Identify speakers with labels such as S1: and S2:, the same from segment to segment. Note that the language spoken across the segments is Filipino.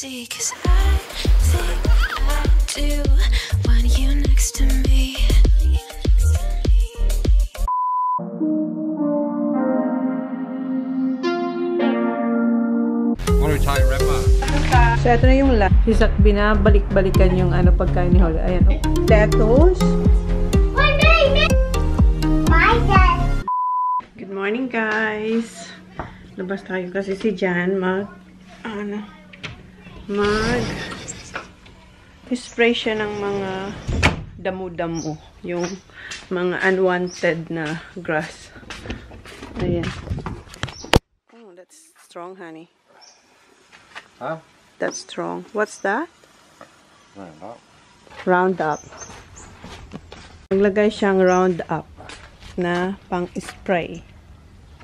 S1: see, 'cause I think I do want you next to me.
S2: So, ito na yung lunch. Si Zach, binabalik-balikan yung pagkain ni Holly. Ayan, oh. Lettuce. Good morning, guys. Labas tayo kasi si Jan spray siya ng mga damo-damo. Yung mga unwanted na grass. Ayan. Oh, that's strong, honey.
S3: Huh?
S2: That's strong. What's that?
S3: Roundup.
S2: Roundup. Naglagay siyang Roundup na pang-spray.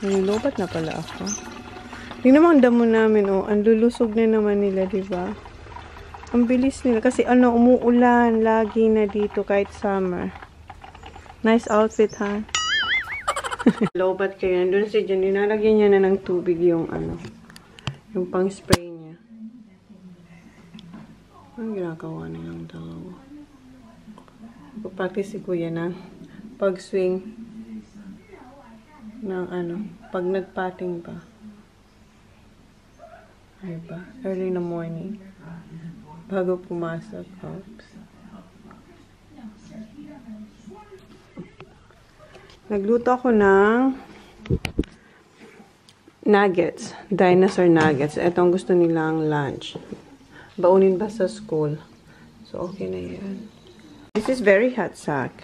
S2: Nilobat na pala ako. Tingnan mo ang damo namin, oh. Ang lulusog na naman nila, diba? Ang bilis nila. Kasi umuulan lagi na dito kahit summer. Nice outfit, ha? Lobat kayo. Nandun si Jan. Ninalagyan niya na ng tubig yung yung pang-spray niya. Ang ginagawa nilang dalawa. Pag-practice si Kuya ng pag-swing ng pag nagpating pa. Diba? Early in the morning. Bago pumasok. Oops. Nagluto ako ng nuggets. Dinosaur nuggets. Ito ang gusto nilang lunch. Baunin ba sa school? So, okay na yan. This is very hot, Zach.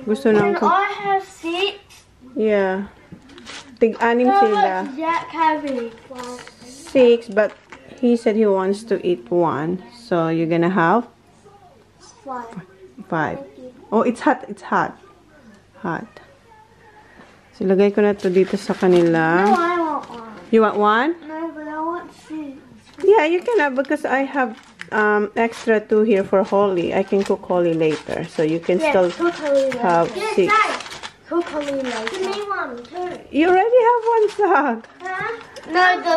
S2: Gusto nang...
S4: Can I have 6?
S2: Yeah. Tig-anim sila.
S4: Jack having
S2: 6, but he said he wants to eat 1. So, you're gonna have? 5. Oh, it's hot. It's hot. Hot. So, lagay ko na to dito sa kanila.
S4: No, I want 1.
S2: You want 1?
S4: No, but I want 6.
S2: Yeah, you can have, because I have extra 2 here for Holly. I can cook Holly later. So, you can still have 6.
S4: Cook Holly later. Give me 1 too.
S2: You already have 1, Zach.
S4: Huh? No, the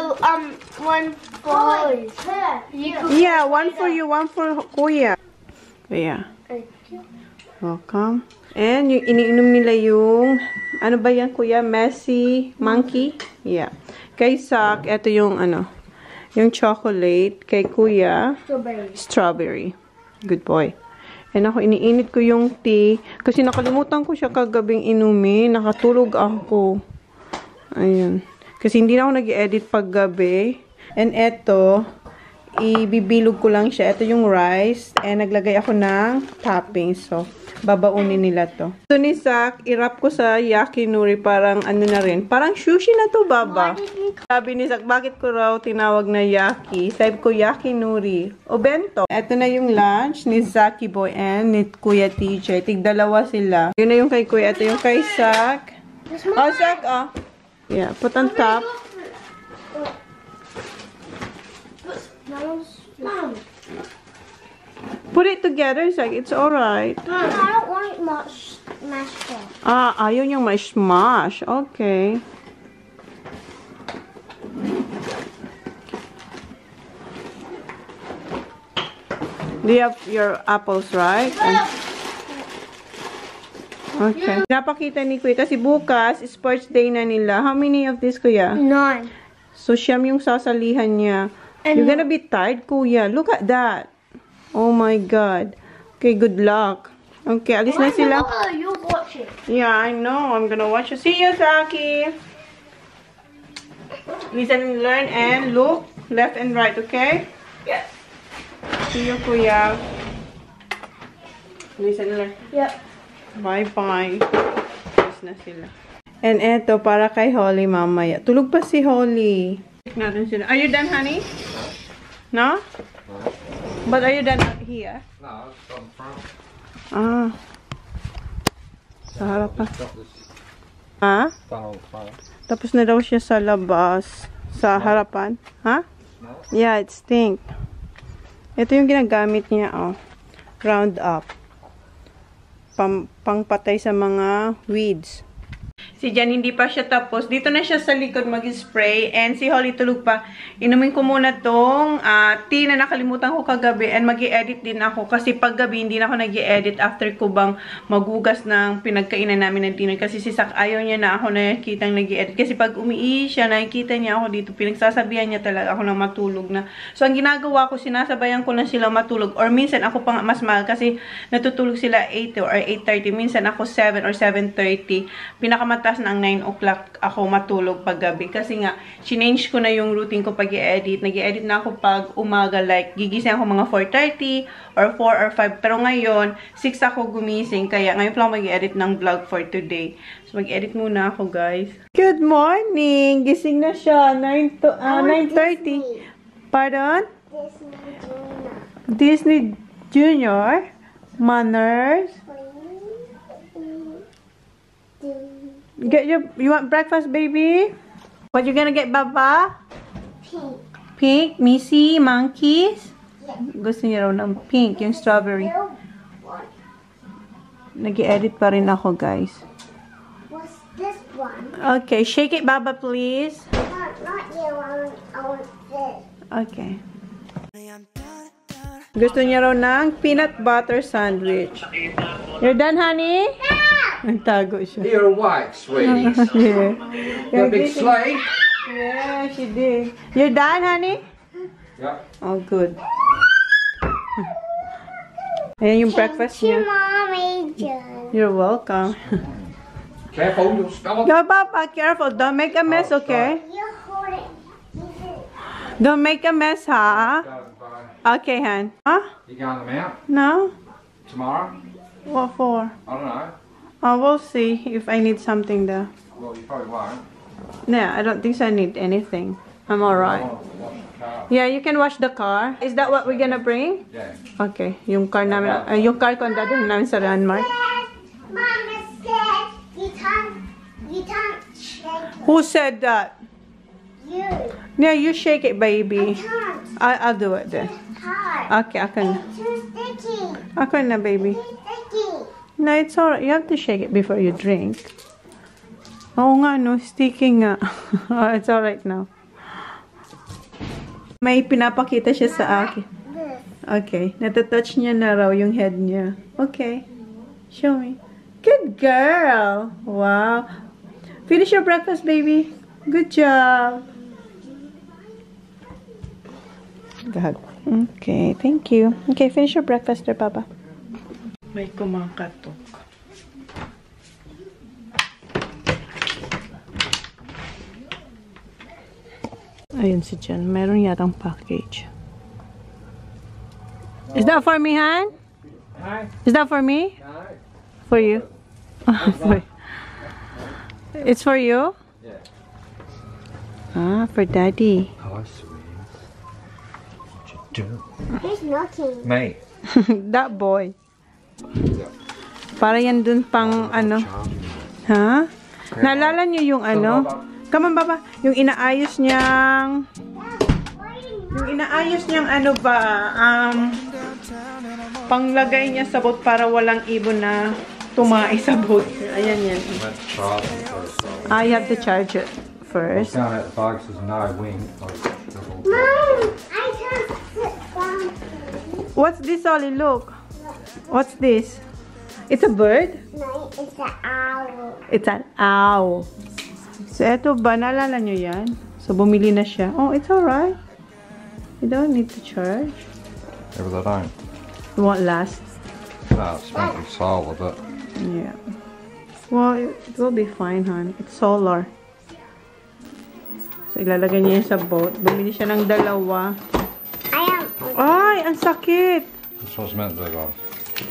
S4: one for Holly.
S2: Yeah, 1 for you, 1 for Kuya. Kuya. Welcome. And yung iniinom nila yung, ano ba yan, Kuya? Messy Monkey? Yeah. Kay Zach, ito yung yung chocolate. Kay Kuya, strawberry. Good boy. And ako, iniinit ko yung tea. Kasi nakalimutan ko siya kagabing inumin. Nakatulog ako. Ayun. Kasi hindi na ako nag-edit paggabi. And eto, ibibilog ko lang siya. Ito yung rice. And naglagay ako ng toppings. So, babaunin nila to. Ito ni Zach, i-wrap ko sa yakinuri. Parang na rin. Parang sushi na to, Baba. Sabi ni Zach, bakit ko raw tinawag na yaki? Sabi ko, yakinuri. O bento. Ito na yung lunch ni Zaki Boy and ni Kuya TJ. Tig-dalawa sila. Yun na yung kay Kuya. Ito yung kay Zach. Oh, Zach, oh. Yeah, put on top. Put it together, Zach. It's alright.
S4: I don't want it much mashed up.
S2: Ah, ayaw niyang ma-smash. Okay. Do you have your apples, right? Okay. Napakita ni Kuya. Kasi bukas, sports day na nila. How many of this, Kuya?
S4: 9.
S2: So, siyam yung sasalihan niya. You're gonna be tired, Kuya. Look at that. Oh my God. Okay, good luck. Okay, alis na sila.
S4: You watch it.
S2: Yeah, I know. I'm gonna watch you. See you, Zaki. Listen and learn and look left and right, okay?
S4: Yeah.
S2: See you, Kuya. Listen and learn.
S4: Yep.
S2: Bye-bye. Alis na sila. And eto, para kay Holly mamaya. Tulog pa si Holly. Check natin sila. Are you done, honey? No? But are you done here?
S3: No, it's on front.
S2: Ah. Sa harap pa. Ha? Tapos na daw siya sa labas. Sa harapan. Ha? Yeah, it stink. Ito yung ginagamit niya, oh. Roundup. Pangpatay sa mga weeds. Si Jan hindi pa siya tapos. Dito na siya sa likod mag-spray. And si Holly tulog pa. Inumin ko muna tong tea na nakalimutan ko kagabi. And mag-i-edit din ako. Kasi pag gabi, hindi na ako nag-i-edit after ko bang magugas ng pinagkainan namin ng dinner. Kasi si Sak ayaw niya na ako nakikitang nag-i-edit. Kasi pag umiihi siya, nakikita niya ako dito. Pinagsasabihan niya talaga ako na matulog na. So, ang ginagawa ko, sinasabayan ko na sila matulog. Or minsan, ako pa mas mahal. Kasi natutulog sila 8 or 8:30. Minsan ako 7 or 7:30. Pinakamataas na ang 9 o'clock ako matulog pag gabi. Kasi nga, change ko na yung routine ko pag i-edit. Nag-i-edit na ako pag umaga. Like, gigising ako mga 4:30 or 4 or 5. Pero ngayon, 6 ako gumising. Kaya ngayon pa lang mag-i-edit ng vlog for today. So, mag-edit muna ako, guys. Good morning! Gising na siya. 9:30. Pardon? Disney Junior. Manners. You want breakfast, baby? What you gonna get, Baba?
S4: Pink.
S2: Pink? Missy? Monkeys?
S4: Yes.
S2: Gusto niya raw ng pink, yung strawberry. Nag-i-edit pa rin ako, guys.
S4: What's this one?
S2: Okay, shake it, Baba, please.
S4: Not you. I want this.
S2: Okay. Gusto niya raw ng peanut butter sandwich. You're done, honey? Nagtago siya.
S3: You're awake, sweetie.
S2: Yeah.
S3: Got a big sleep?
S2: Yeah, she did. You're done, honey?
S3: Yep.
S2: Oh, good. Ayan yung breakfast niya.
S4: Mommy, John.
S2: You're welcome.
S3: Careful, you'll spill it.
S2: No, Papa, careful. Don't make a mess, okay?
S4: You hold it.
S2: Don't make a mess, ha? Okay, Han. Huh?
S3: You going them out
S2: No?
S3: tomorrow?
S2: What for?
S3: I don't know.
S2: Oh, we'll see if I need something though.
S3: Well, you probably won't.
S2: Yeah, I don't think so I need anything. I'm alright.
S3: I'll wash the car.
S2: Yeah, you can wash the car. Is that what we're gonna bring?
S3: Yeah.
S2: Okay, yung car namin, yung car ko ang dadalhin namin sa landmark.
S4: Mama said you can't shake it.
S2: Who said that?
S4: You.
S2: Yeah, you shake it, baby.
S4: Can't.
S2: I'll do it then.
S4: Hard.
S2: Okay, ako na.
S4: It's too sticky.
S2: Ako na, baby.
S4: Too sticky.
S2: No, it's alright. You have to shake it before you drink. Oo nga, no? Sticky nga. Oh, it's alright now. May pinapakita siya sa akin.
S4: This.
S2: Okay. Natatouch niya na raw yung head niya. Okay. Show me. Good girl. Wow. Finish your breakfast, baby. Good job. God. Okay, thank you. Okay, finish your breakfast there, Papa. May kumakatok. Ayun si Jen. Meron yatang package. Is that for me, Han?
S3: Hi.
S2: Is that for me?
S3: No.
S2: For you? It's for you?
S3: Yeah.
S2: Ah, for Daddy.
S3: Hi, sweetie. What you doing?
S4: Who's knocking?
S3: Me.
S2: That boy. Para yan dun pang ano. Ha? Naalala niyo yung ano? Come on, Baba. Yung inaayos niyang ano ba? Panglagay niya sa boat para walang ibon na tumai sa boat. Ayan yan.
S3: Let's try them first.
S2: I have to charge it first.
S3: Down at the box is no wing.
S4: Mom, I can't sit down.
S2: What's this, Ollie? Look. What's this? It's a bird?
S4: No, it's an owl.
S2: It's an owl. So, eto ba? Naalala nyo yan? So, bumili na siya. Oh, it's alright. You don't need to charge.
S3: Yeah, but they don't.
S2: It won't last.
S3: No, it's meant to be solid, but
S2: Yeah. Well, it will be fine, hon. It's solar. So, ilalagay niya yan sa boat. Bumili siya ng dalawa. Ay, ang sakit!
S3: that's what it's meant to be like.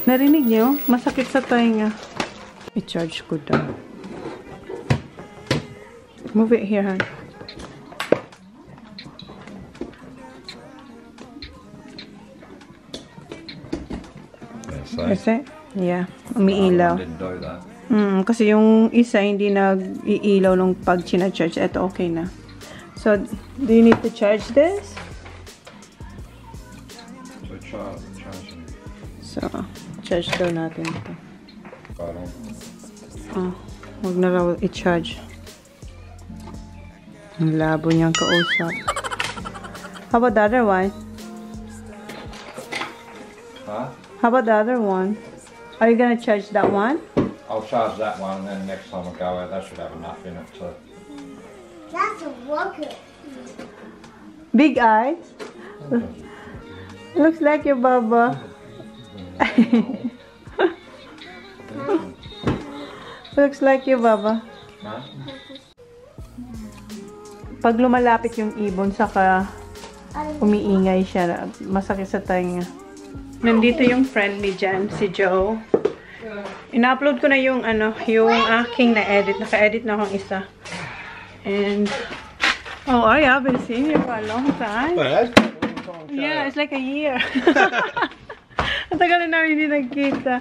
S2: Narinig niyo? Masakit sa tainga. I-charge ko daw. Move it here, hon.
S3: Yeah,
S2: Kasi, yeah, umiilaw.
S3: didn't do that.
S2: Kasi yung isa hindi nag-iilaw nung pag china-charge. Ito okay na. So, do you need to charge this?
S3: So charging.
S2: So, charge daw natin ito.
S3: Right on.
S2: Oh. Huwag na raw i-charge. Ang labo niyang kausap. How about the other one?
S3: Huh?
S2: How about the other one? Are you gonna charge that one?
S3: I'll charge that one and then next time I go out, that should have enough in it to...
S4: That's a rocket.
S2: Big eyes? Looks like your Baba. Looks like your Baba.
S3: Huh?
S2: Pag lumalapit yung ibon, saka umiingay siya. Masakit sa tainga. Nandito yung friend ni Jan, si Joe. Ina-upload ko na yung yung aking na-edit. Naka-edit na akong isa. And oh, I haven't seen you for a long time.
S5: Well, that's been a long time.
S2: Yeah, it's like a year. Ang tagal na namin hindi nagkita.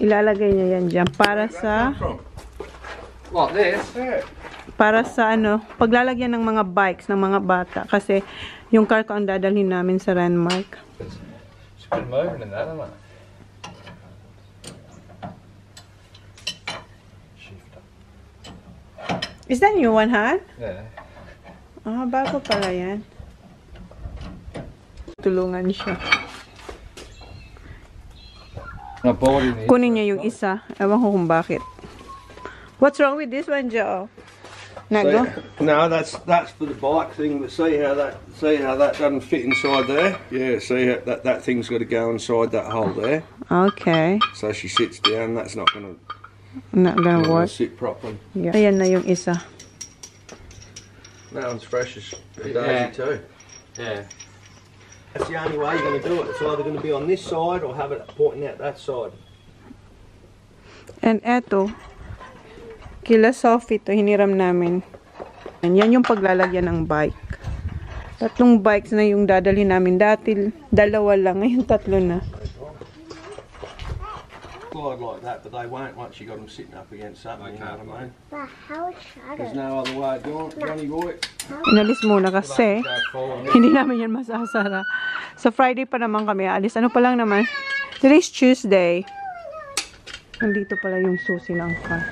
S2: Ilalagay niya yan dyan para sa
S3: Like this?
S2: para sa paglalagyan ng mga bikes ng mga bata kasi yung car ko ang dadalhin namin sa Renmark.
S3: It's been moving in that, hasn't it? Shifter.
S2: Is that new one, Han?
S3: Yeah.
S2: Ah, bago pala yan. Tulungan siya. Kunin niya yung isa. Ewan ko kung bakit. What's wrong with this one, Joe? Nago?
S5: No, that's for the bike thing. But see how that doesn't fit inside there. Yeah, see how that thing's got to go inside that hole there.
S2: Okay.
S5: So she sits down. That's not gonna
S2: work.
S5: sit properly.
S2: Yeah. Ayan na yung isa.
S5: That one's fresh as a daisy too.
S3: Yeah.
S5: That's the only way you're going to do it. It's either going to be on this side or have it pointing out that side.
S2: And eto, kila Sophie to, hiniram namin. And yan yung paglalagyan ng bike. Tatlong bikes na yung dadalhin namin. Dati, dalawa lang. Ngayon, tatlo na.
S5: Glide like that, but they won't once you got them sitting up against something, you know what I mean?
S4: But how is
S5: There's
S4: shadow?
S5: no other way of doing it, Johnny boy.
S2: Inalis muna kasi hindi namin yan masasara. Sa Friday pa naman kami alis. Ano pa lang naman? Today's Tuesday. Nandito pala yung susi ng car.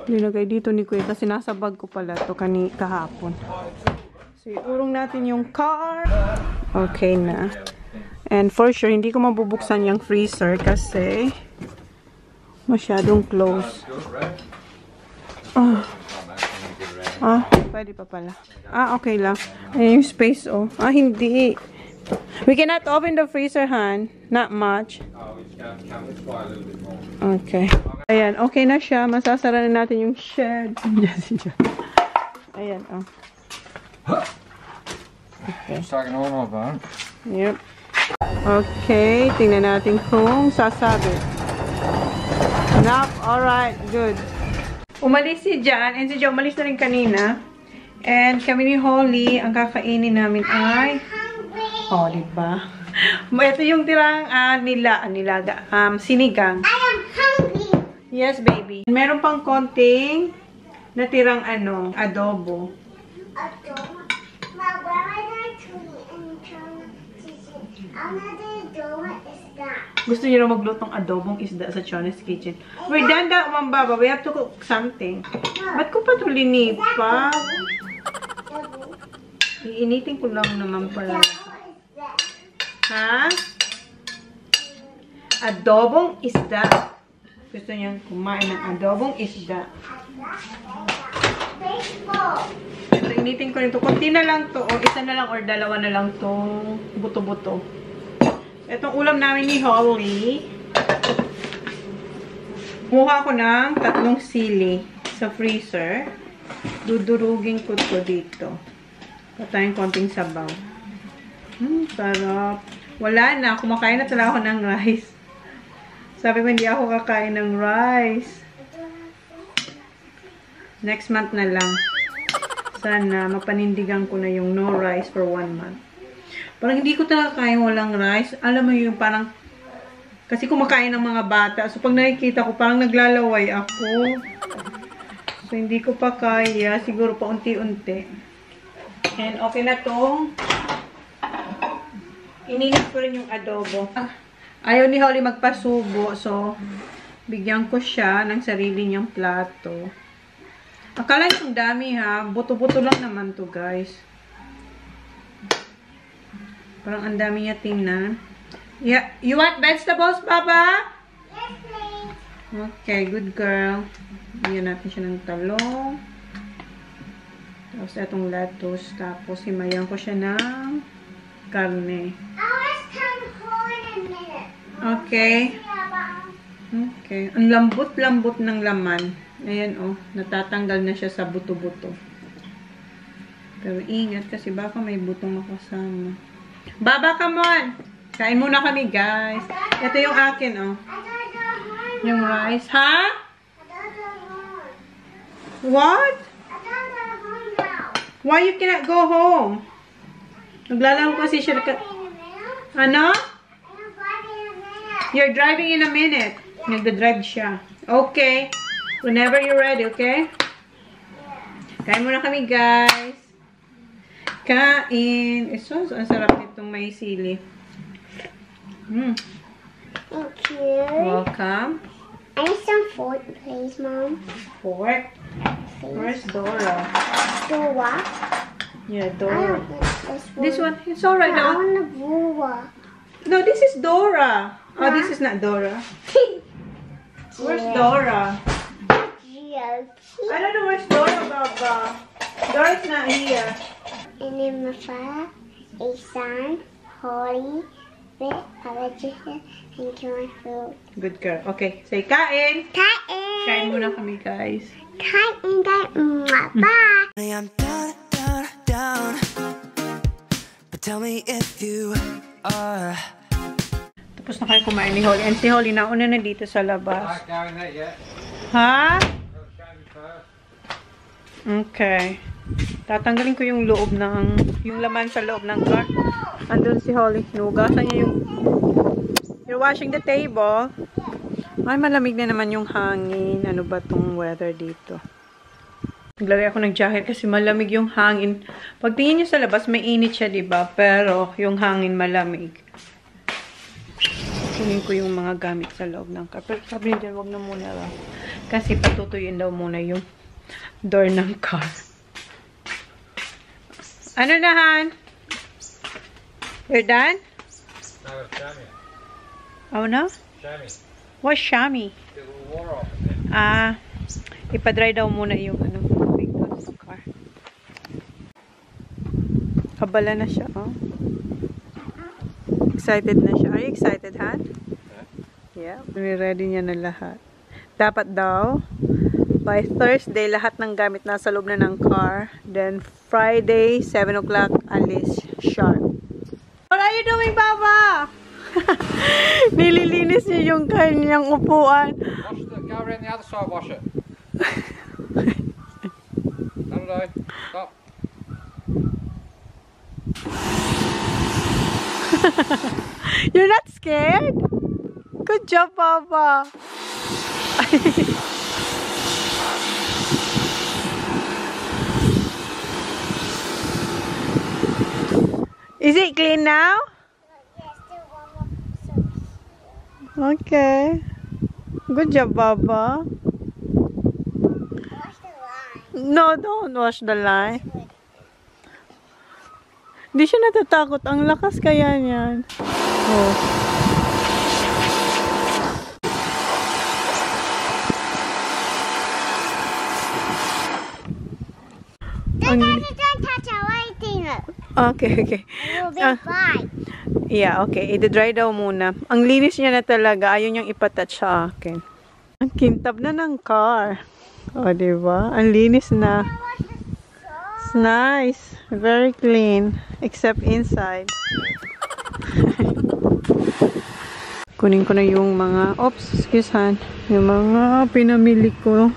S2: Linagay dito ni Kuya kasi nasa bag ko pala to kahapon. So, iurong natin yung car. Okay na. And for sure, hindi ko mabubuksan yung freezer kasi masyadong close. Pwede pa pala. Okay lang. Ayan yung space, oh. Hindi. We cannot open the freezer, Han. Not much. Okay. Ayan, okay na siya. Masasara na natin yung shed. Ayan, oh.
S3: Okay. Starting all over.
S2: Yep. Okay, tingnan natin kung sasabit. Nope, alright, good. Umalis si Jan, and si Joe umalis na rin kanina. And kami ni Holly, ang kakainin namin ay... Oh, diba? Ito yung tirang sinigang.
S4: I am hungry.
S2: Yes, baby. Meron pang konting natirang adobo.
S4: Mom, where are the tree and Chona? Another door is that.
S2: Gusto niyo na maglutong adobong isda sa Chona's Kitchen. We're done that one, Baba. We have to cook something. Ba't ko pa ito linipa? Iinitin ko lang naman pala. Ha? Adobong isda. Gusto niyang kumain ng adobong isda.
S4: Baseball.
S2: So, initin ko nito. Kunti na lang to. O isa na lang or dalawa na lang tong buto-buto. Itong ulam namin ni Holly. Kumuha ko ng 3 sili sa freezer. Dudurugin ko to dito. Patayin konting sabaw. Sarap. Wala na. Kumakain na talaga ako ng rice. Sabi ko, hindi ako kakain ng rice. Next month na lang. Sana mapanindigan ko na yung no rice for 1 month. Parang hindi ko talaga kaya walang rice. Alam mo yung parang, kasi kumakain ng mga bata. So, pag nakikita ko, parang naglalaway ako. So, hindi ko pa kaya. Siguro pa unti-unti. And okay na tong. Ininit ko rin yung adobo. Ayaw ni Holly magpasubo. So, bigyan ko siya ng sarili niyang plato. Akala yung dami ha. Buto-buto lang naman to guys. Parang ang dami niya tingnan. Yeah. You want vegetables, Papa?
S4: Yes, please.
S2: Okay, good girl. Bigyan natin siya ng talong. Tapos itong lettuce. Tapos himayan ko siya ng karne.
S4: I was trying to hold in a minute.
S2: Okay. Okay. Ang lambot-lambot ng laman. Ayan oh. Natatanggal na siya sa buto-buto. Pero ingat kasi baka may butong makasama. Baba, come on! Kain muna kami, guys. Ito yung akin, oh. Yung rice. Ha? What? Why you cannot go home? Naglalaro kasi siya. Ano? You're driving in a minute. Nagda-drive siya. Okay. Whenever you're ready, okay? Kain muna kami, guys. Kain. So, ang sarap nitong may sili.
S4: Thank you.
S2: Welcome.
S4: I need some fork, please, Mom.
S2: Fork. Where's Dora?
S4: Dora.
S2: Yeah,
S4: I
S2: Dora.
S4: don't like
S2: This one. It's alright.
S4: I
S2: No,
S4: want a Dora.
S2: no, this is Dora. Oh, this is not Dora. Where's Dora? I don't know where's Dora, Baba. Dora's not here.
S4: And then my father, a son, Holly, Vic, Alexis, and John food.
S2: Good girl. Okay, say kain. Kain
S4: Kain.
S2: muna kami, guys.
S4: Kain, kain. Bye.
S6: I'm down, down, down. But tell me if you are.
S2: Tapos na kayo kumain ni Holly. And si Holly nauna na dito sa labas.
S3: Not going there yet.
S2: Ha?
S3: Gotta show me first.
S2: Okay. Tatanggalin ko yung loob ng, yung laman sa loob ng car. Andun si Holly. Nugasan niya yung, you're washing the table. Ay, malamig na naman yung hangin. Ano ba tong weather dito? Naglagay ako ng jacket kasi malamig yung hangin. Pagtingin nyo sa labas, may init siya, diba? Pero yung hangin malamig. Tingin ko yung mga gamit sa loob ng car. Pero sabi niya dyan, wag na muna raw. Kasi patutuyuin daw muna yung door ng car. Ano na, Han? You're done?
S3: No, it's Shammy.
S2: Oh, no?
S3: Shammy.
S2: What's Shami?
S3: Get a little water off it.
S2: Ipa-dry daw muna yung ano, window sa car. Kabala na siya, oh. Excited na siya. Are you excited, Han? Yeah. Ready niya na lahat. Dapat daw, by Thursday, lahat ng gamit nasa loob na ng car. Then, Friday, 7 o'clock, alis sharp. What are you doing, Baba? Nililinis niya yung kanyang upuan.
S3: Wash the, go around the other side, wash it. Saturday, stop.
S2: You're not scared? Good job, Baba. Is it clean now? Okay. Good job, Baba. No, don't wash the line. Hindi siya natatakot. Ang lakas kaya niyan. Oh.
S4: Don't touch anything.
S2: Okay, okay.
S4: It will be fine.
S2: Yeah, okay. I-dry daw muna. Ang linis niya na talaga. Ayaw niyang ipatouch sa akin. Ang kintab na ng car. O, diba? Ang linis na. It's nice. Very clean. Except inside. Kunin ko na yung mga, oops, excuse han. Yung mga pinamili ko.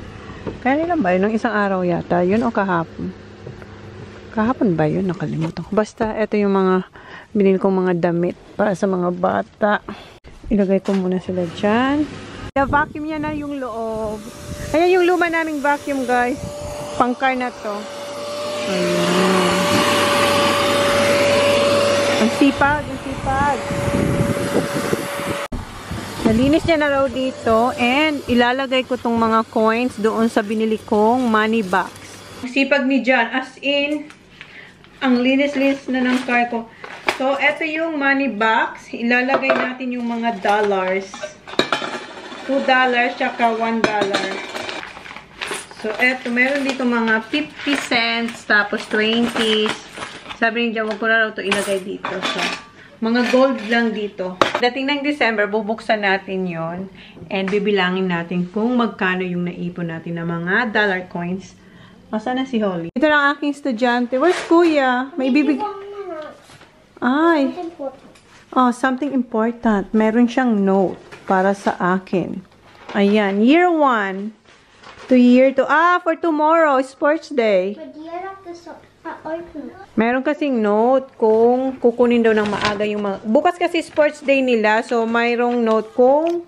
S2: Kaya nilang ba yun? Ng isang araw yata. Yun o kahapon? Kahapon ba yun? Nakalimutan ko. Basta, ito yung mga binili kong mga damit para sa mga bata. Ilagay ko muna sila dyan. Na-vacuum niya na yung loob. Ayan yung luma naming vacuum, guys. Pang-car na to. Ayan. Ang sipag, ang sipag. Nalinis niya na raw dito and ilalagay ko tong mga coins doon sa binili kong money box. Sipag ni John, as in, ang linis-linis na ng car ko. So, eto yung money box. Ilalagay natin yung mga dollars. $2, tsaka $1. So, eto, meron dito mga 50 cents, tapos 20s. Sabi ni John, wag ko na raw ito ilagay dito. So, mga gold lang dito. Dating ng December, bubuksan natin yon and bibilangin natin kung magkano yung naipon natin ng mga dollar coins. Masa na si Holly? Ito lang aking estudyante. Where's Kuya? May bibig... Ay. Oh, something important. Meron siyang note para sa akin. Ayan. Year 1 to year 2. For tomorrow, sports day.
S4: But do you have to open it?
S2: Meron kasing note kung kukunin daw ng maaga yung mga... Bukas kasi sports day nila. So, mayroong note kung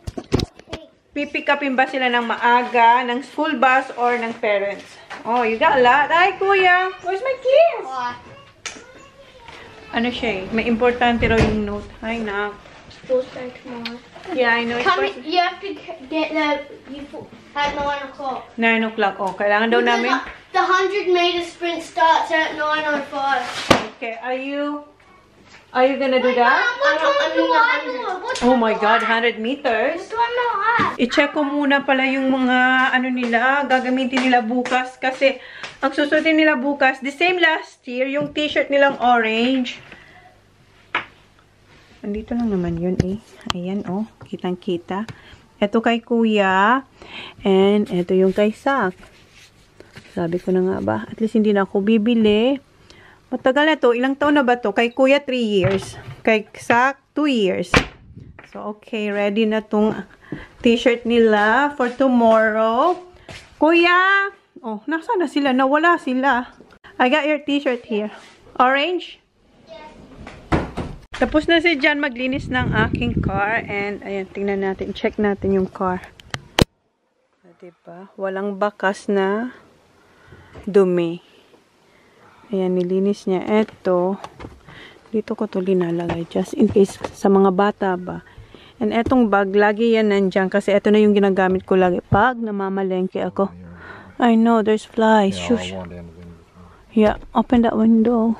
S2: pipick upin ba sila ng maaga, ng school bus, or ng parents. Oh, you got a lot. Ay, Kuya. Where's my keys? Ano siya eh? May importante raw yung note. Ay, nak.
S4: Sports day tomorrow.
S2: Yeah, I know.
S4: You have to get there at 9 o'clock.
S2: 9 o'clock. Oh, kailangan daw namin.
S4: The 100-meter sprint starts at 9:05.
S2: Okay, are you gonna do that? Oh my God, 100 meters. I-check ko muna pala yung mga ano nila, gagamitin nila bukas kasi ang susuotin nila bukas, the same last year, yung t-shirt nilang orange. Andito lang naman yun eh. Ayan oh, kitang-kita. Ito kay Kuya and ito yung kay Sak. Sabi ko na nga ba, at least hindi na ako bibili. Matagal na to. Ilang taon na ba to? Kay Kuya, 3 years. Kay Sak, 2 years. So, okay. Ready na tong t-shirt nila for tomorrow. Kuya! Oh, nasa na sila? Nawala sila. I got your t-shirt here. Orange? Tapos na si John maglinis ng aking car. And, ayan, tingnan natin. Check natin yung car. Diba? Walang bakas na dumi. Ayan, nilinis niya. Eto, dito ko to linalagay. Just in case sa mga bata ba. And etong bag, lagi yan nandyan. Kasi eto na yung ginagamit ko lagi. Pag namamalengke ako. I know, there's flies. Shush. Yeah, open that window.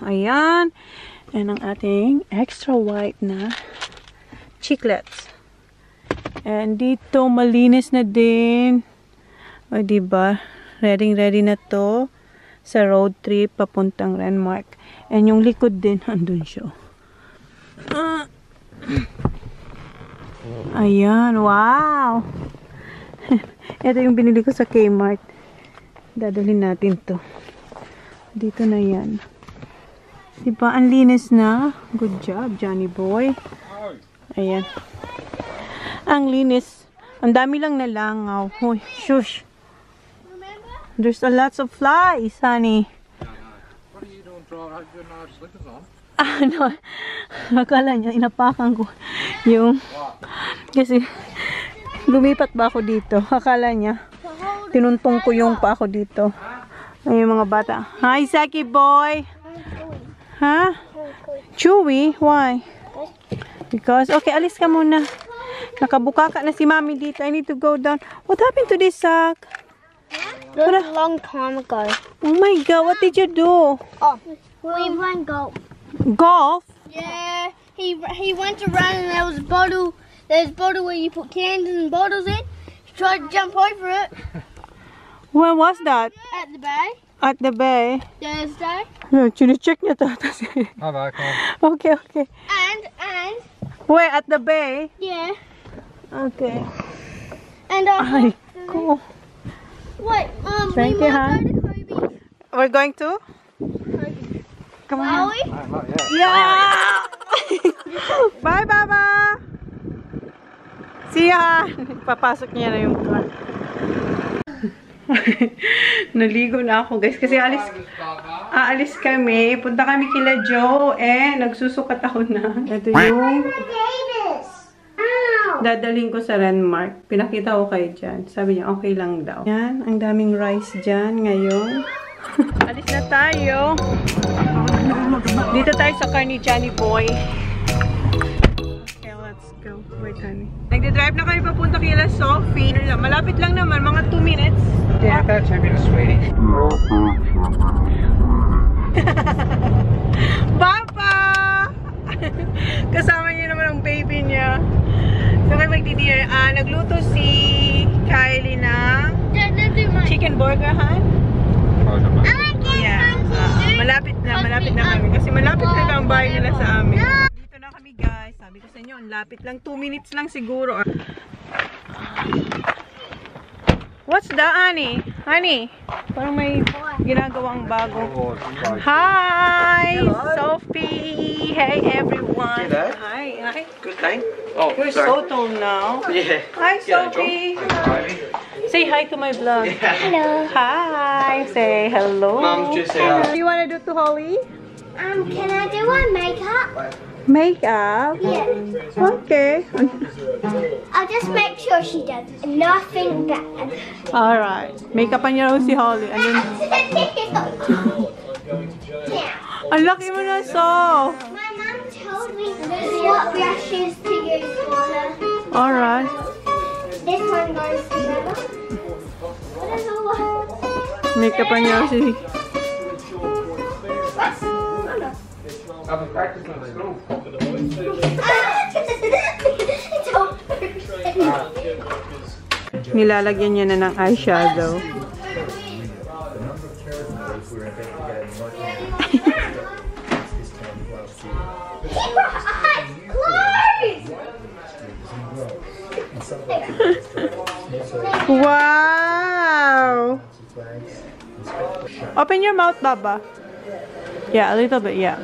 S2: Ayan. And ang ating extra white na chiclets. And dito, malinis na din. O, diba? Ready na to. Sa road trip, papuntang Renmark. And yung likod din, andun siya. Ayan, wow! Ito yung binili ko sa Kmart. Dadalhin natin to. Dito na yan. Diba, ang linis na. Good job, Johnny boy. Ayan. Ang linis. Ang dami lang nalangaw. Hoy, shush. There's a lots of flies, honey.
S3: What are you doing? Have your nice slippers on?
S2: No. Akala niya, inapakan ko yung... Kasi, lumipat ba ako dito? Akala niya, tinuntong ko yung pa ako dito. Ay, yung mga bata. Hi, Saki boy! Ha? Chewy? Why? Because, okay, alis ka muna. Nakabuka ka na si Mami dito. I need to go down. What happened to this sack?
S4: That was a long time ago.
S2: Oh my God, what did you do?
S4: Oh, we went golf.
S2: Golf?
S4: Yeah, he went around and there was a bottle. There's a bottle where you put cans and bottles in. He tried to jump over it.
S2: Where was that?
S4: At the bay.
S2: At the bay?
S4: Thursday.
S2: Chine-check niya to.
S3: Hi, bye, come on.
S2: Okay.
S4: And
S2: Where? At the bay?
S4: yeah.
S2: Okay.
S4: And
S2: Ay, cool.
S4: wait,
S2: Thank
S4: we
S2: you,
S4: might
S2: hon.
S4: go to Kobe.
S2: We're going to? Come
S4: Are
S2: on.
S4: we?
S3: Not yet.
S2: Yeah! Bye, Baba! See ya! Papasok niya na yung car. Naligo na ako, guys. Kasi aalis kami. Punta kami kila Joe. Nagsusukat ako na. Ito yung dadalhin ko sa Renmark. Pinakita ko kayo dyan. Sabi niya, okay lang daw. Yan, ang daming rice dyan ngayon. Alis na tayo. Dito tayo sa car ni Johnny Boy. Okay, let's go. Wait, honey. Nagde-drive na kami papunta kila Sophie. Malapit lang naman, mga 2 minutes.
S3: Yeah, about 2 minutes, sweetie.
S2: Papa! Kasama niya naman ang baby niya. So, kayo magdi-dinner. Nagluto si Kylie ng chicken burger, han? Yeah. Malapit na kami. Kasi malapit na ang bahay nila sa amin. Dito na kami, guys. Sabi ko sa inyo, ang lapit lang. 2 minutes lang siguro. What's that, honey? Honey? Parang may ginagawang bago. Hi! Sophie! Hey, everyone!
S5: G'day.
S2: Hi!
S5: Good thing. Oh,
S2: You're so tall now.
S5: Yeah.
S2: Hi, Sophie! Say hi to my vlog.
S4: Hello.
S2: Hi! Say hello.
S5: Mum's just out.
S2: What do you want to do to Holly?
S4: Can I do her makeup?
S2: Makeup?
S4: Yeah.
S2: Okay.
S4: I'll just make sure she does nothing bad.
S2: Alright. Makeupan niya raw si Holly. And then, ang laki mo na, so.
S4: My mom told me what brushes to use for her.
S2: Alright.
S4: This one goes together. I don't know what.
S2: Makeupan niya raw si...
S3: I've been practicing at school.
S2: Nilalagyan niya na ng eyeshadow. Wow! Open your mouth, Baba. Yeah, a little bit, yeah.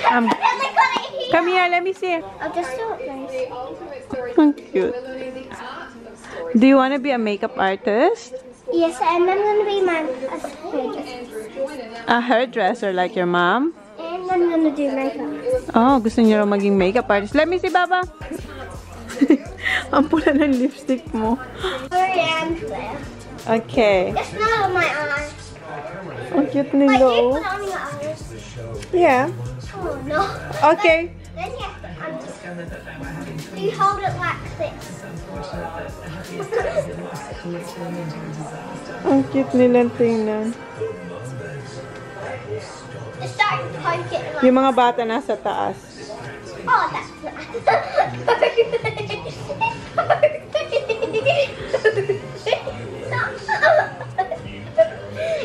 S2: Come here, let me see.
S4: I'll just do it nice.
S2: Cute. Do you want to be a makeup artist?
S4: Yes, and I'm gonna be my hairdresser.
S2: A hairdresser like your mom?
S4: And I'm gonna do makeup.
S2: Oh, gusto niyo raw maging makeup artist. Let me see, Baba. Ang pula ng lipstick mo.
S4: I am there.
S2: Okay.
S4: It's not on my eyes.
S2: Ang cute
S4: Wait,
S2: nila.
S4: you put it on your eyes?
S2: Yeah.
S4: Oh no.
S2: Okay.
S4: Then you have to undo. You hold it like this.
S2: Ang cute nilang tingnan.
S4: Just start to poke it like.
S2: Yung mga bata nasa taas.
S4: Oh, that's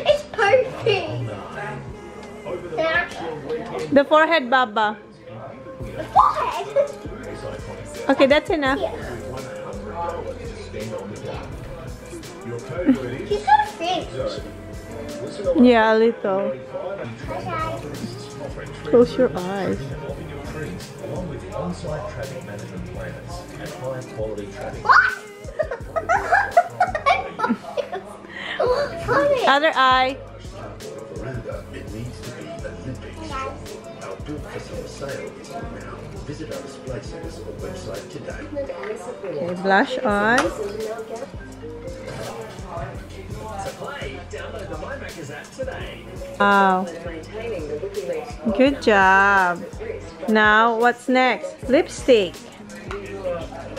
S4: It's perfect.
S2: The forehead, Baba.
S4: The forehead.
S2: Okay, that's enough.
S4: She's got a face.
S2: Yeah, a little. Close your eyes.
S4: What?
S2: Other eye. Okay, blush on. Wow. Good job. Now, what's next? Lipstick.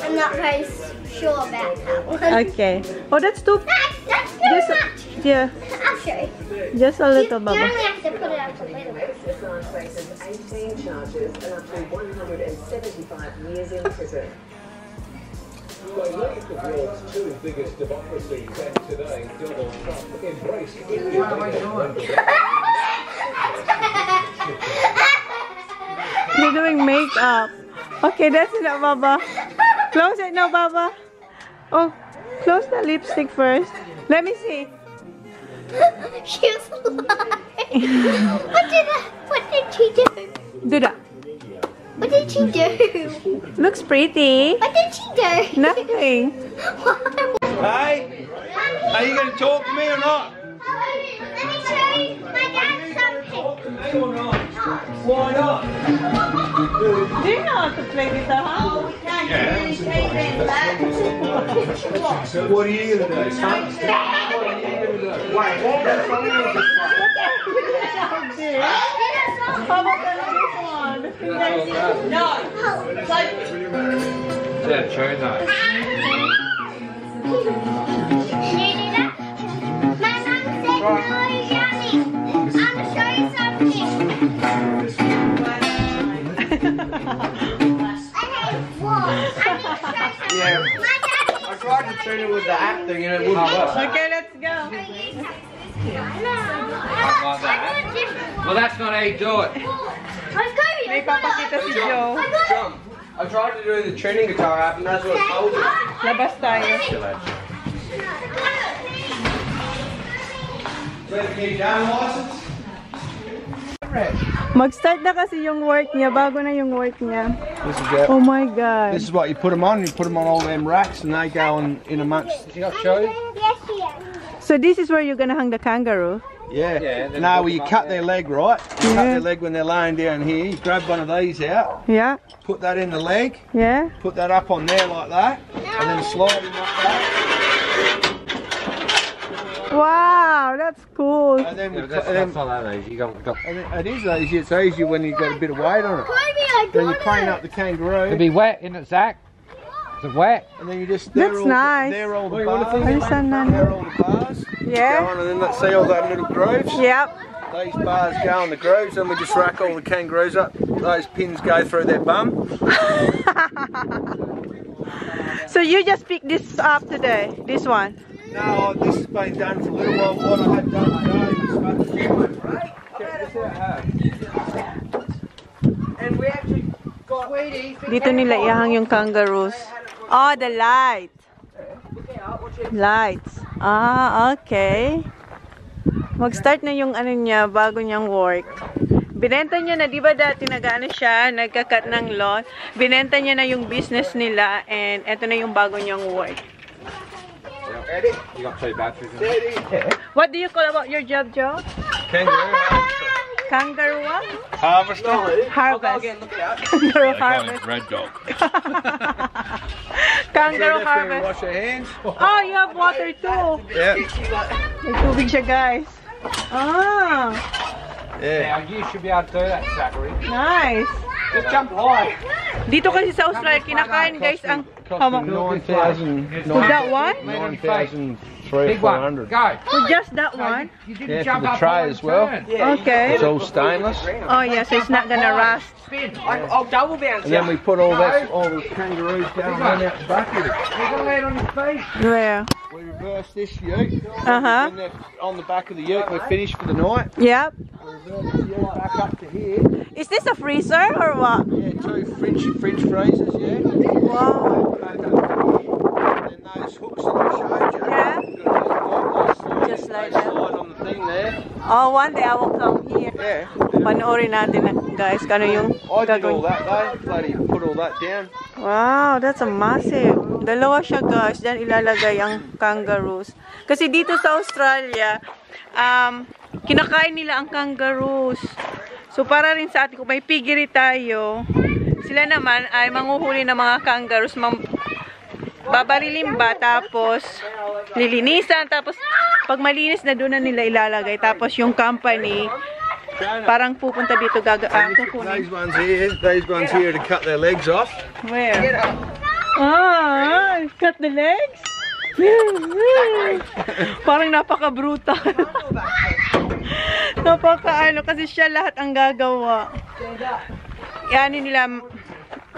S4: I'm not very sure about that one.
S2: Okay. Oh, that's too...
S4: That's too
S2: Just,
S4: much.
S2: yeah,
S4: I'll show you.
S2: just a little,
S4: You
S2: Baba.
S4: only have to put it up a little bit.
S7: Assad faces 18 charges and up to 175 years in prison.
S8: They lead the world's two biggest democracies, and today Donald Trump embraced
S2: You're doing makeup. Okay, that's enough, Baba. Close it now, Baba. Oh, close the lipstick first. Let me see.
S4: She was lying. What did she do?
S2: Do that.
S4: What did she do?
S2: Looks pretty.
S4: What did she do?
S2: Nothing.
S5: Hey, are you going to talk to me or not?
S4: Let me show you my dad something.
S5: Why not?
S2: Do you know how to play guitar, huh?
S5: What are you going to do, son? Wait, what the fuck is this one?
S2: How about this one?
S3: Yeah, Chona.
S5: Yeah. I tried to tune it with the app thing and it wouldn't work.
S2: Okay, let's go.
S3: Like that. Well, that's not how you do it.
S2: May papakita si Joe.
S5: John, I tried to do the tuning guitar app and that's what it told me.
S2: Labas tayo.
S5: So you need down license?
S2: Mag-start na kasi yung work niya. Bago na yung work niya.
S5: This is it.
S2: Oh my God.
S5: This is what you put them on. You put them on all them racks and they go in amongst. You got to show you?
S2: So this is where you're gonna hang the kangaroo?
S5: Yeah.
S3: Yeah,
S5: No, well, you cut their leg, right? You cut their leg when they're laying down here. You grab one of these out,
S2: Yeah?
S5: put that in the leg,
S2: Yeah?
S5: put that up on there like that, and then slide him like that.
S2: Wow, that's cool.
S5: And then,
S3: Yeah, that's not that easy. You got.
S5: it is easy. It's easier when you've got a bit of weight on it. Then you clean up the kangaroo.
S3: It'll be wet, isn't it, Zach? Is it wet?
S5: And then you just,
S2: That's nice.
S5: They're all the bars.
S2: Ayusan na.
S5: They're all the bars.
S2: Yeah?
S5: Go on, and then let's see all that little grooves.
S2: Yep.
S5: These bars go on the grooves, and we just rack all the kangaroos up. Those pins go through their bum.
S2: So you just picked this up today? This one?
S5: No, this has been done for a little while. What I had done today was check this out. And we actually got
S2: Dito nila ihang yung kangaroos. Oh, the light. Lights. Ah, okay. Mag-start na yung ano niya, bago niyang work. Binenta niya na, di ba dati nag-ano siya, nagka-cut ng lawn. Binenta niya na yung business nila and eto na yung bago niyang work.
S3: You got 2 batteries in it.
S2: What do you call about your job, Joe?
S5: kangaroo
S2: Kangaroo what?
S5: harvester.
S2: Harvest. Kangaroo harvest.
S3: Red dog.
S2: Kangaroo
S5: Wash
S2: harvest.
S5: your hands.
S2: Oh, you have water too.
S5: Yeah.
S2: May tubig siya, guys. Ah,
S5: Yeah.
S3: Now you should be able to do that, Zachary.
S2: nice.
S3: Just jump high.
S2: Dito kasi sa Australia, kinakain guys ang... How much?
S5: 9,000.
S2: For that one?
S3: 'Big one.
S5: 9,300.
S3: Go.
S2: For just that one?
S3: You
S5: Yeah,
S3: didn't
S5: for
S3: jump
S5: the
S3: up
S5: tray
S3: on
S5: as well.
S3: turn.
S2: Okay.
S5: It's all stainless.
S2: Oh yeah, so it's not gonna rust.
S3: Spin.
S8: I'll double bounce.
S5: And then we put all the kangaroos down and out the back of it.
S3: You've got to land on your feet.
S2: Where?
S5: We reverse this ute.
S2: Uh-huh.
S5: When they're on the back of the ute, we're finished for the night.
S2: Yep.
S5: We reverse the ute back up to here.
S2: Is this a freezer or what?
S5: Yeah, 2 fridge freezers, yeah.
S2: Wow.
S5: Back up to here. And then those hooks that I showed you.
S2: Yeah.
S5: Slide,
S2: Just like
S5: they
S2: that.
S5: slide on the thing there.
S2: Oh, one day I will come here.
S5: Yeah.
S2: Panoorin natin guys, kano yung
S5: I did all
S2: gagawin.
S5: that though. Bloody put all that down.
S2: Wow, that's a massive. Dalawa siya guys, diyan ilalagay ang kangaroos. Kasi dito sa Australia, kinakain nila ang kangaroos. So para rin sa atin, kung may piggery tayo, sila naman ay manguhuli ng mga kangaroos, babarilin ba, tapos lilinisan, tapos pag malinis na doon na nila ilalagay, tapos yung company parang pupunta dito kukunin.
S5: These ones here to cut their legs off.
S2: Where? Ah, cut the legs? Parang napaka-brutal. Napaka-ano, kasi siya lahat ang gagawa. Yan nila,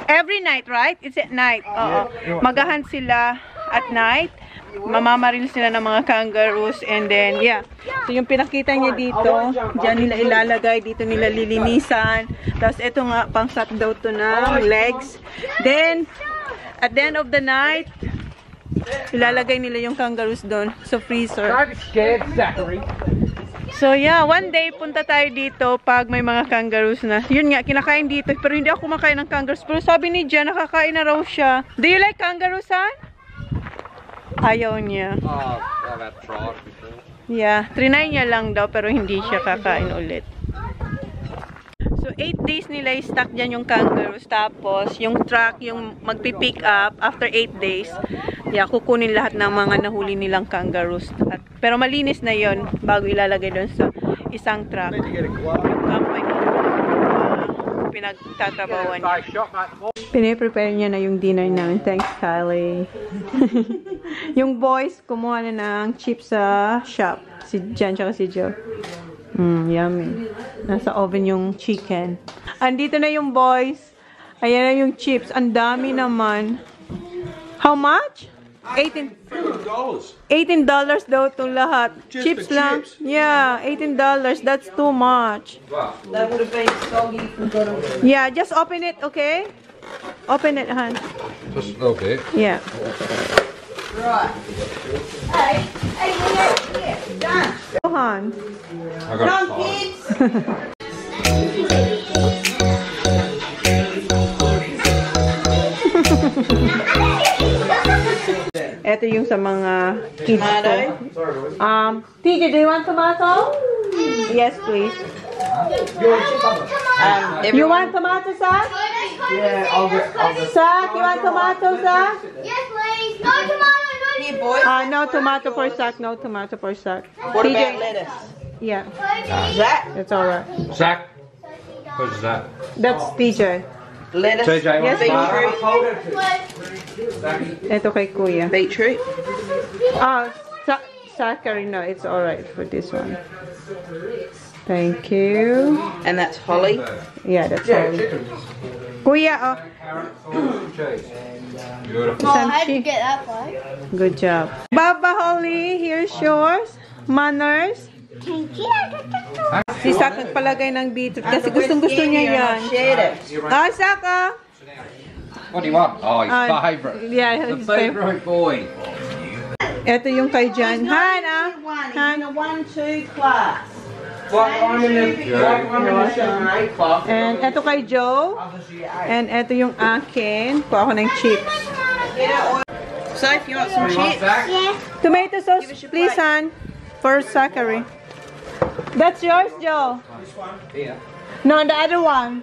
S2: every night, right? It's at night. Oo. Magahan sila at night. Mamamaril sila ng mga kangaroos and then, yeah. So, yung pinakita niya dito, dyan nila ilalagay, dito nila lilinisan. Tapos, ito nga, pang shot daw to na legs. Then, at the end of the night, ilalagay nila yung kangaroos doon sa freezer.
S3: Don't be scared, Zachary.
S2: So, yeah, one day, punta tayo dito pag may mga kangaroos na. Yun nga, kinakain dito. Pero hindi ako kumakain ng kangaroos. Pero sabi ni Jen, nakakain na raw siya. Do you like kangaroos, son? Ayaw niya.
S3: Oh, I've tried before.
S2: Yeah, trinay niya lang daw pero hindi siya kakain ulit. So 8 days nila i-stock dyan yung kangaroos. Tapos yung truck yung magpipick up after 8 days. Yeah, kukunin lahat ng mga nahuli nilang kangaroos. Pero malinis na yon bago ilalagay doon sa isang truck. Yung company pinagtatrabawan niya. Piniprepare niya na yung dinner namin. Thanks, Kylie. Yung boys, kumuha na ng chips sa shop. Si Jan tsaka si Joe. Yummy. Nasa oven yung chicken. Andito na yung boys. Ayan na yung chips. Ang dami naman. How much? $18 daw itong lahat. Chips lang.
S5: Chips.
S2: Yeah, $18. That's too much.
S9: That would have been soggy if we got them.
S2: Yeah, just open it, okay? Open it, hon.
S3: Just a little bit.
S2: Yeah.
S9: Right. Hey, here, done.
S2: Go, hon.
S3: I got
S9: Come,
S3: it.
S9: kids.
S2: Ito yung sa mga kids ko. TJ, do you want tomato? Yes, please. You want tomato, Zach?
S9: Yeah, I'll get
S2: Zach, you want tomato, Zach?
S4: Yes, please. No tomato, no
S9: here, boys.
S2: No tomato for Zach. No tomato for Zach.
S9: What
S2: TJ?
S9: about lettuce?
S2: Yeah,
S9: Zach?
S2: that's alright.
S3: Zach, who's that?
S2: That's TJ.
S9: Lettuce?
S3: TJ,
S2: Yes,
S9: beetroot?
S2: Ito kay Kuya.
S9: Beetroot?
S2: Zachary, no, it's alright for this one. Thank you.
S9: And that's holly.
S2: Yeah, that's all. Kuya,
S3: Beautiful.
S2: some
S4: how'd you
S2: chi-
S4: get that far?
S2: Good job. Baba Holly, here's yours. Manners.
S4: Thank you.
S2: Si Zach nagpalagay ng beetroot kasi gustong-gusto niya yan.
S9: Shared it.
S2: Zach,
S3: What do you want? Oh, his favourite.
S2: Yeah,
S3: The
S2: his favorite.
S3: favourite boy.
S2: Ito yung kay Jan. Han,
S9: In a 1-2 class.
S5: I'm in the 7-8 club.
S2: And ito kay Joe. And ito yung akin. Kuha ako ng chips.
S9: So if you want some chips,
S4: Yes.
S2: Tomato sauce, please, Han. For Zachary. That's yours, Joe.
S3: Here.
S2: No, the other one.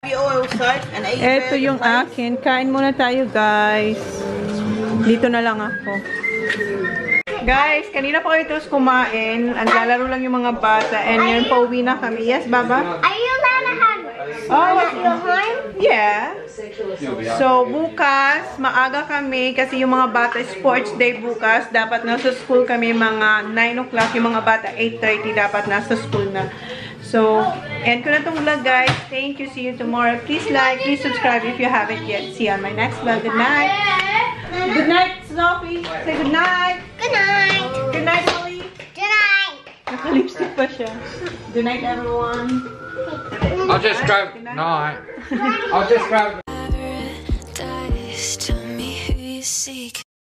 S9: your oil soap and eat
S2: Ito yung akin. Kain muna tayo, guys. Dito na lang ako. Guys, kanina pa kami tapos kumain. Ang lalaro lang yung mga bata. And yun, pauwi na kami. Yes, Baba?
S4: Are you allowed to have
S2: Oh,
S4: your home?
S2: yeah. So, bukas, maaga kami kasi yung mga bata, sports day bukas. Dapat nasa school kami mga 9 o'clock. Yung mga bata, 8:30 dapat nasa school na. So, end ko na itong vlog, guys. Thank you. See you tomorrow. Please like, please subscribe if you haven't yet. See you on my next vlog. Good night. Good night, Sophie. Say good night.
S4: Good night.
S2: Good night, Holly.
S4: Good night.
S2: Naka-lipstick pa siya. Good night, everyone.
S3: I'll just grab. No, I'll just grab.
S1: Paradise, tell me who you seek.